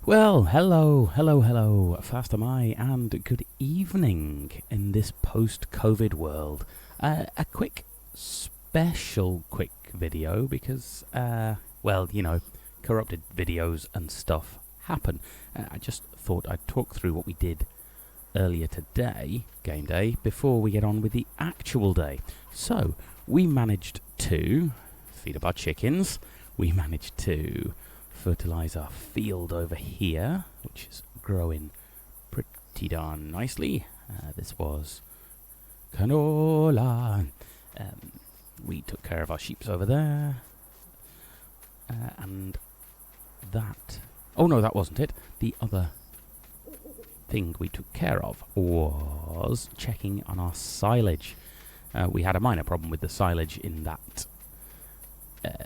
Well, hello, fast am I, and good evening in this post-COVID world. A quick, quick video because, corrupted videos and stuff happen. I just thought I'd talk through what we did earlier today, game day, before we get on with the actual day. So, we managed to feed up our chickens. We managed to fertilise our field over here, which is growing pretty darn nicely. This was canola. We took care of our sheeps over there. And that... Oh no, that wasn't it. The other thing we took care of was checking on our silage. We had a minor problem with the silage in that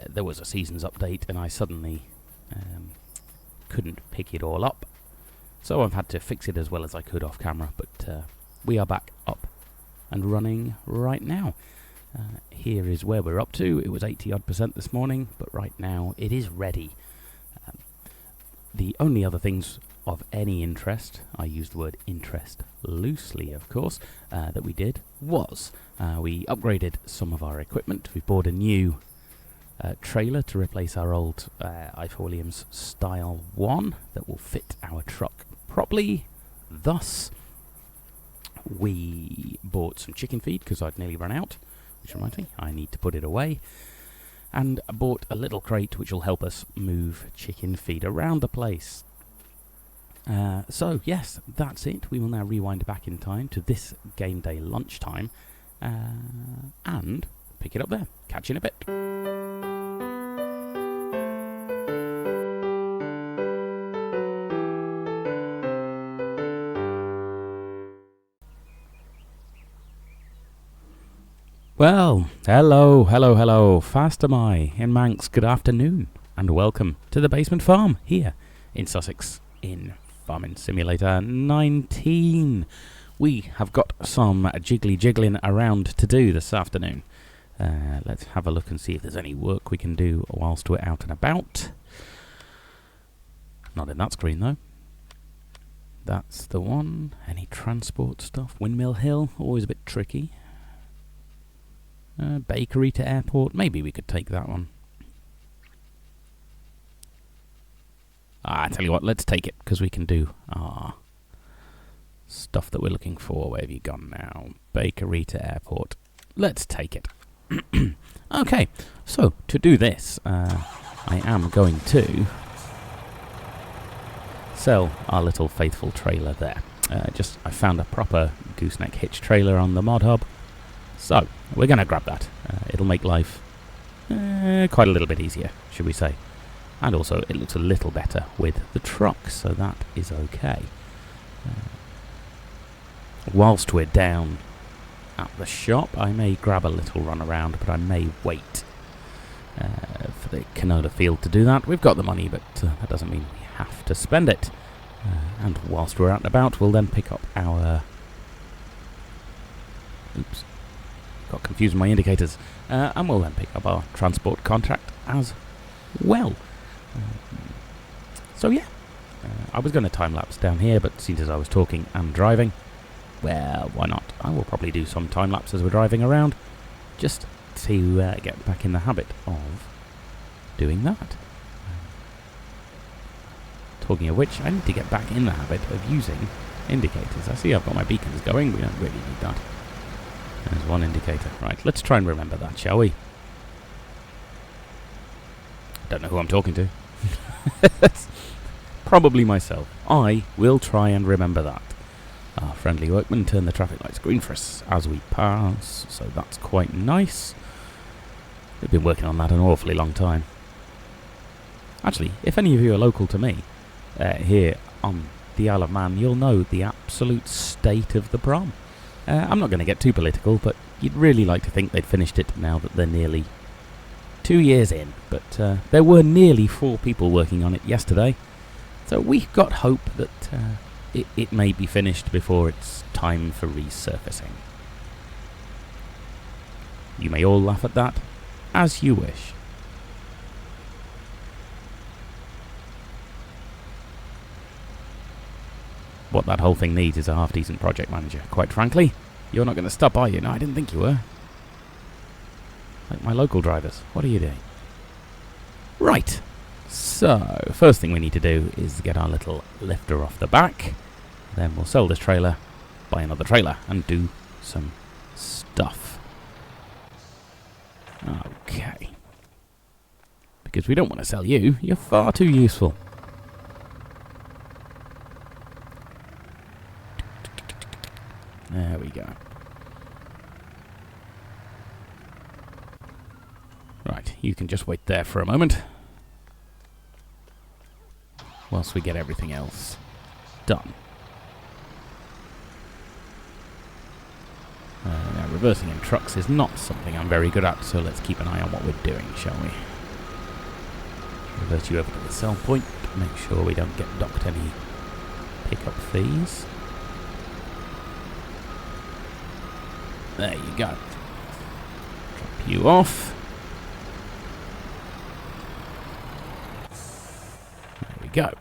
there was a seasons update and I suddenly couldn't pick it all up. So I've had to fix it as well as I could off camera, but we are back up and running right now. Here is where we're up to. It was 80% this morning, but right now it is ready. The only other things of any interest, I use the word interest loosely of course, that we did was we upgraded some of our equipment. We bought a new trailer to replace our old I4 Williams Style 1 that will fit our truck properly. Thus, we bought some chicken feed because I'd nearly run out, which reminds me, I need to put it away. And I bought a little crate which will help us move chicken feed around the place. So, yes, that's it. We will now rewind back in time to this game day lunchtime and pick it up there. Catch you in a bit. Well, hello, fast am I in Manx, good afternoon, and welcome to the Basement Farm here in Sussex in Farming Simulator 19. We have got some jiggling around to do this afternoon. Let's have a look and see if there's any work we can do whilst we're out and about. Not in that screen though. That's the one. Any transport stuff? Windmill Hill, always a bit tricky. Bakery to airport, maybe we could take that one. I tell you what, let's take it, because we can do stuff that we're looking for. Where have you gone now? Bakery to airport. Let's take it. Okay, so to do this, I am going to sell our little faithful trailer there. I found a proper gooseneck hitch trailer on the mod hub. So, we're going to grab that. It'll make life quite a little bit easier, should we say. And also, it looks a little better with the truck, so that is okay. Whilst we're down at the shop, I may grab a little run around, but I may wait for the canola field to do that. We've got the money, but that doesn't mean we have to spend it. And whilst we're out and about, we'll then pick up our... Oops. Got confused with my indicators. And we'll then pick up our transport contract as well. So yeah, I was going to time-lapse down here, but since as I was talking and driving, well, why not? I will probably do some time-lapse as we're driving around, just to get back in the habit of doing that. Talking of which, I need to get back in the habit of using indicators. I see I've got my beacons going, we don't really need that. There's one indicator. Right, let's try and remember that, shall we? Don't know who I'm talking to. Probably myself. I will try and remember that. Our friendly workmen turn the traffic lights green for us as we pass, so that's quite nice. They've been working on that an awfully long time. Actually, if any of you are local to me, here on the Isle of Man, you'll know the absolute state of the prom. I'm not going to get too political, but you'd really like to think they'd finished it now that they're nearly 2 years in. But there were nearly 4 people working on it yesterday, so we've got hope that it may be finished before it's time for resurfacing. You may all laugh at that, as you wish. what that whole thing needs is a half-decent project manager. Quite frankly, you're not going to stop, are you? No, I didn't think you were. Like my local drivers. What are you doing? Right. So, first thing we need to do is get our little lifter off the back. Then we'll sell this trailer, buy another trailer, and do some stuff. Okay. Because we don't want to sell you. You're far too useful. There we go. Right, you can just wait there for a moment. Whilst we get everything else done. Now, reversing in trucks is not something I'm very good at, so let's keep an eye on what we're doing, shall we? Reverse you over to the sell point. Make sure we don't get docked any pickup fees. There you go. Drop you off. There we go.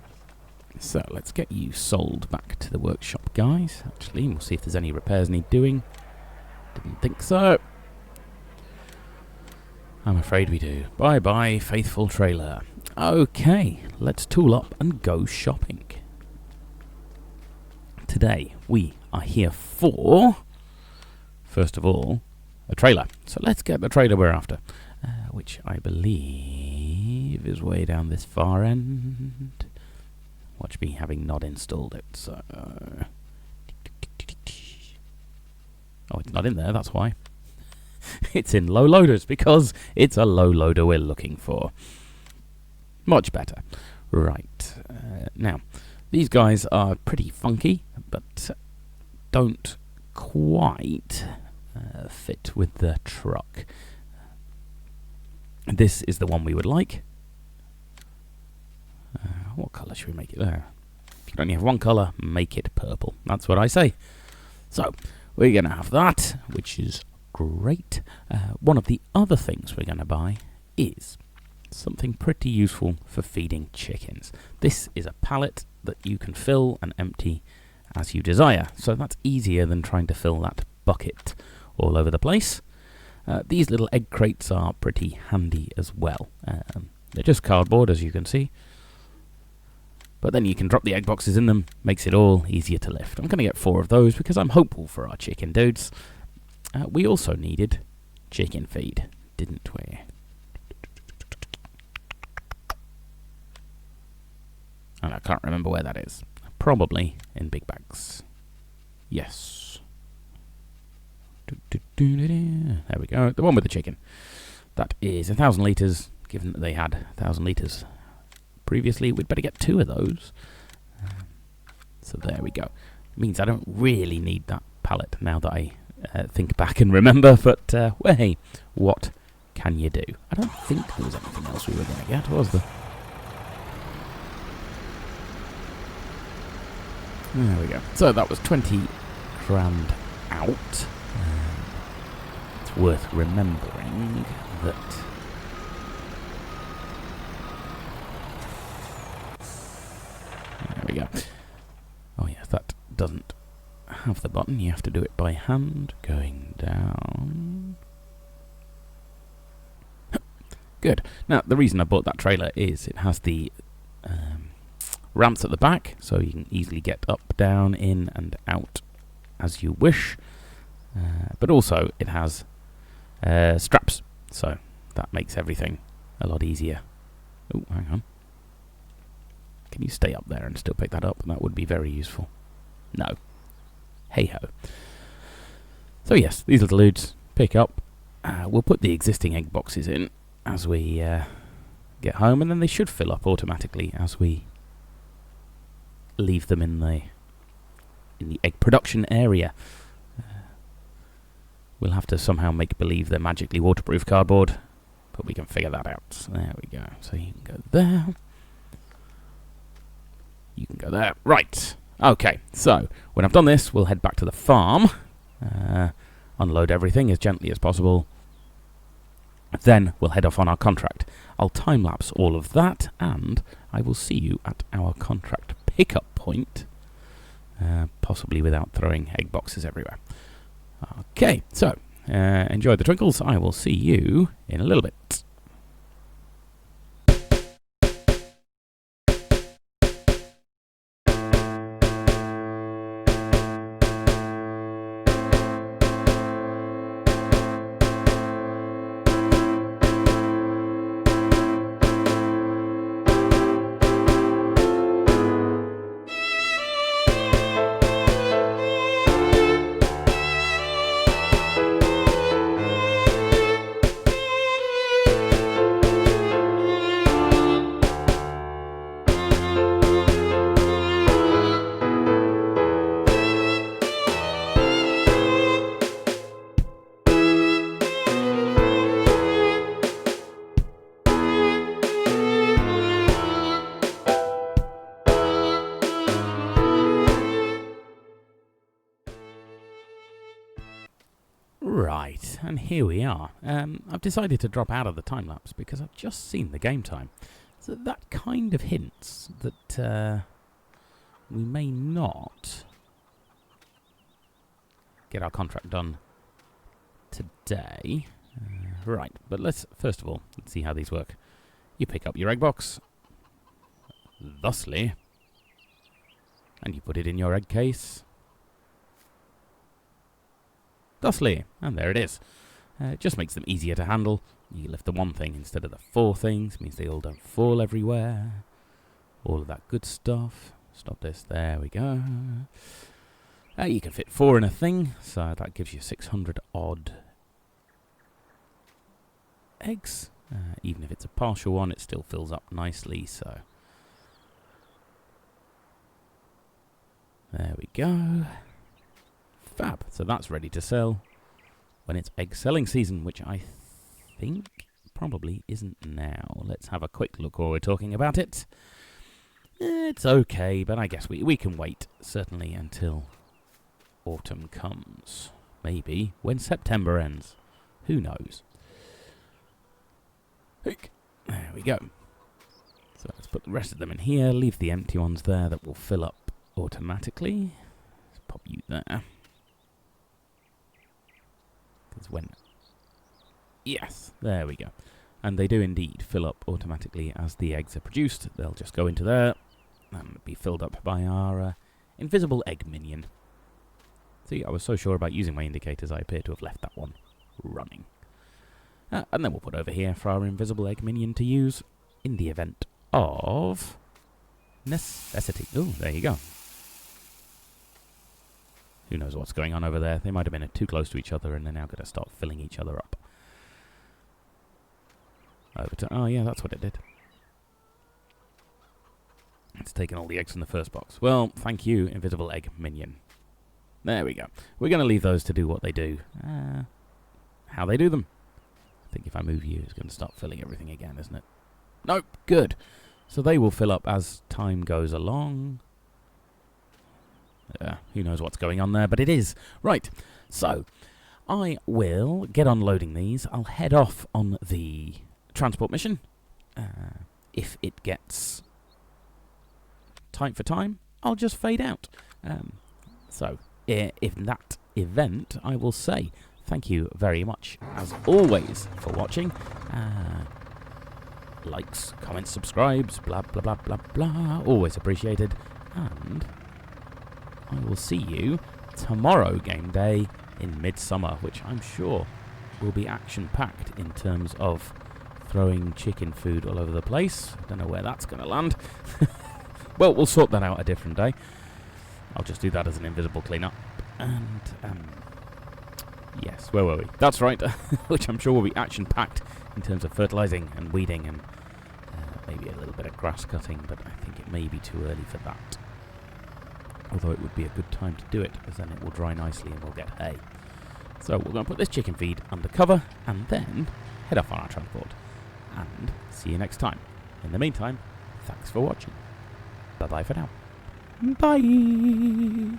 So let's get you sold back to the workshop, guys. Actually, we'll see if there's any repairs need doing. Didn't think so. I'm afraid we do. Bye-bye, faithful trailer. Okay, let's tool up and go shopping. Today, we are here for, first of all, a trailer. So let's get the trailer we're after, which I believe is way down this far end. Watch me having not installed it, so... Oh, it's not in there, that's why. It's in low loaders, because it's a low loader we're looking for. Much better. Right. Now, these guys are pretty funky, but don't quite fit with the truck. This is the one we would like. What colour should we make it? If you can only have one colour, make it purple. That's what I say. So, we're going to have that, which is great. One of the other things we're going to buy is something pretty useful for feeding chickens. This is a pallet that you can fill and empty as you desire. So that's easier than trying to fill that bucket all over the place. These little egg crates are pretty handy as well. They're just cardboard, as you can see. But then you can drop the egg boxes in them, makes it all easier to lift. I'm going to get 4 of those because I'm hopeful for our chicken dudes. We also needed chicken feed, didn't we? And I can't remember where that is. Probably in big bags. Yes. There we go. The one with the chicken. That is 1,000 litres. Given that they had 1,000 litres previously, we'd better get 2 of those. So there we go. It means I don't really need that pallet now that I think back and remember. But, well, hey, what can you do? I don't think there was anything else we were going to get, was there? There we go. So that was 20 grand out. It's worth remembering that there we go. Oh yeah, that doesn't have the button. You have to do it by hand. Going down. Good. Now, the reason I bought that trailer is it has the ramps at the back, so you can easily get up, down, in and out as you wish. But also it has straps, so that makes everything a lot easier. Oh, hang on. Can you stay up there and still pick that up? That would be very useful. No. Hey-ho. So yes, these little dudes pick up. We'll put the existing egg boxes in as we get home, and then they should fill up automatically as we leave them in the egg production area. We'll have to somehow make believe they're magically waterproof cardboard, but we can figure that out. There we go. So you can go there. You can go there. Right. Okay. So when I've done this, we'll head back to the farm, unload everything as gently as possible. Then we'll head off on our contract. I'll time-lapse all of that, and I will see you at our contract pickup point possibly without throwing egg boxes everywhere. Okay, so enjoy the twinkles. I will see you in a little bit. Right, and here we are. I've decided to drop out of the time-lapse because I've just seen the game time. So that kind of hints that we may not get our contract done today. Right, but let's see how these work. You pick up your egg box, thusly, and you put it in your egg case. Thusly, and there it is. It just makes them easier to handle. You lift the one thing instead of the four things, means they all don't fall everywhere. All of that good stuff. Stop this, there we go. You can fit 4 in a thing, so that gives you 600 odd eggs. Even if it's a partial one, it still fills up nicely, so. There we go. Fab. So that's ready to sell when it's egg selling season, which I think probably isn't now. Let's have a quick look while we're talking about it. It's okay, but I guess we can wait, certainly, until autumn comes. Maybe when September ends. Who knows? There we go. So let's put the rest of them in here, leave the empty ones there that will fill up automatically. Let's pop you there. Yes, there we go. And they do indeed fill up automatically as the eggs are produced. They'll just go into there and be filled up by our invisible egg minion. See, I was so sure about using my indicators, I appear to have left that one running. And then we'll put over here for our invisible egg minion to use in the event of necessity. Oh, there you go. Who knows what's going on over there? They might have been too close to each other and they're now going to start filling each other up. Oh yeah, that's what it did. It's taken all the eggs from the first box. Well, thank you, invisible egg minion. There we go. We're going to leave those to do what they do. How they do them. I think if I move you, it's going to start filling everything again, isn't it? Nope, good. So they will fill up as time goes along. Who knows what's going on there, but it is. Right, so I will get on loading these. I'll head off on the transport mission. If it gets tight for time, I'll just fade out. So, in that event, I will say thank you very much, as always, for watching. Likes, comments, subscribes, blah, blah, blah, blah, blah. Always appreciated. And I will see you tomorrow, game day, in Midsummer, which I'm sure will be action-packed in terms of throwing chicken food all over the place. I don't know where that's going to land. Well, we'll sort that out a different day. I'll just do that as an invisible cleanup. And, yes, where were we? That's right, which I'm sure will be action-packed in terms of fertilising and weeding and maybe a little bit of grass cutting, but I think it may be too early for that. Although it would be a good time to do it, because then it will dry nicely and we'll get hay. So we're going to put this chicken feed under cover and then head off on our transport. And see you next time. In the meantime, thanks for watching. Bye-bye for now. Bye!